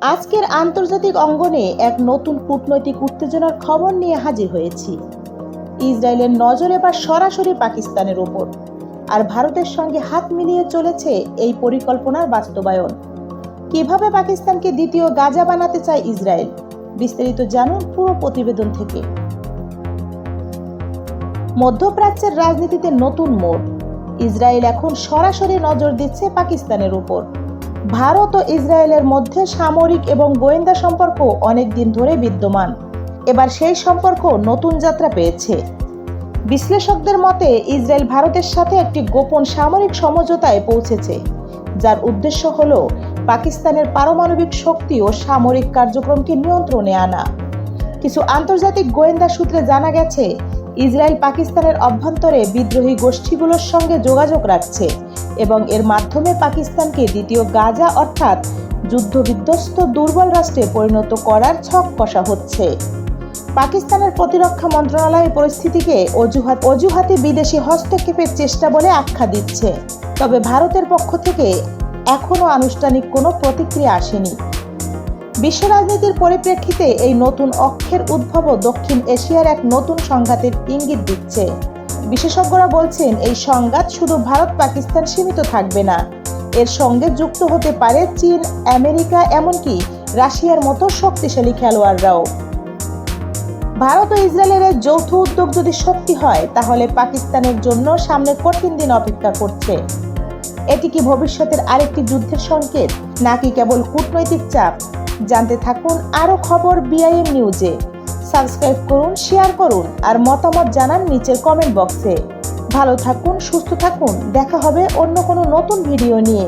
আজকের আন্তর্জাতিক অঙ্গনে এক নতুন কূটনৈতিক উত্তেজনার খবর নিয়ে হাজির হয়েছি। ইসরায়েলের নজর এবার সরাসরি পাকিস্তানের ওপর, আর ভারতের সঙ্গে হাত মিলিয়ে চলেছে এই পরিকল্পনার বাস্তবায়ন। কিভাবে পাকিস্তানকে দ্বিতীয় গাজা বানাতে চায় ইসরায়েল, বিস্তারিত জানুন পুরো প্রতিবেদন থেকে। মধ্যপ্রাচ্যের রাজনীতিতে নতুন মোড়। ইসরায়েল এখন সরাসরি নজর দিচ্ছে পাকিস্তানের উপর। ভারত ও ইসরায়েলের মধ্যে সামরিক এবং গোয়েন্দা সম্পর্ক অনেক দিন ধরে বিদ্যমান। এবার সেই সম্পর্ক নতুন যাত্রা পেয়েছে। বিশ্লেষকদের মতে ইসরায়েল ভারতের সাথে একটি গোপন সামরিক সমঝোতায় পৌঁছেছে, যার উদ্দেশ্য হল পাকিস্তানের পারমাণবিক শক্তি ও সামরিক কার্যক্রমকে নিয়ন্ত্রণে আনা। কিছু আন্তর্জাতিক গোয়েন্দা সূত্রে জানা গেছে, ইসরায়েল পাকিস্তানের অভ্যন্তরে বিদ্রোহী গোষ্ঠীগুলোর সঙ্গে যোগাযোগ রাখছে এবং এর মাধ্যমে পাকিস্তানকে দ্বিতীয় গাজা অর্থাৎ যুদ্ধবিধ্বস্ত দুর্বল রাষ্ট্রে পরিণত করার ছক কষা হচ্ছে। পাকিস্তানের প্রতিরক্ষা মন্ত্রণালয় পরিস্থিতিকে অজুহাতে বিদেশি হস্তক্ষেপের চেষ্টা বলে আখ্যা দিচ্ছে। তবে ভারতের পক্ষ থেকে এখনও আনুষ্ঠানিক কোনো প্রতিক্রিয়া আসেনি। বিশ্ব রাজনীতির পরিপ্রেক্ষিতে এই নতুন অক্ষের উদ্ভবও দক্ষিণ এশিয়ার এক নতুন সংঘাতের ইঙ্গিত দিচ্ছে। বিশেষজ্ঞরা বলছেন, এই সংঘাত শুধু ভারত পাকিস্তান সীমিত থাকবে না, এর সঙ্গে যুক্ত হতে পারে চীন, আমেরিকা, এমনকি রাশিয়ার মতো শক্তিশালী খেলোয়াড়রাও। ভারত ও ইসরায়েলের এই যৌথ উদ্যোগ যদি সত্যি হয়, তাহলে পাকিস্তানের জন্য সামনে কঠিন দিন অপেক্ষা করছে। এটি কি ভবিষ্যতের আরেকটি যুদ্ধের সংকেত, নাকি কেবল কূটনৈতিক চাপ? জানতে থাকুন আরও খবর বিআইএম নিউজে। সাবস্ক্রাইব করুন, শেয়ার করুন আর মতামত জানান নিচের কমেন্ট বক্সে। ভালো থাকুন, সুস্থ থাকুন, দেখা হবে অন্য কোনো নতুন ভিডিও নিয়ে।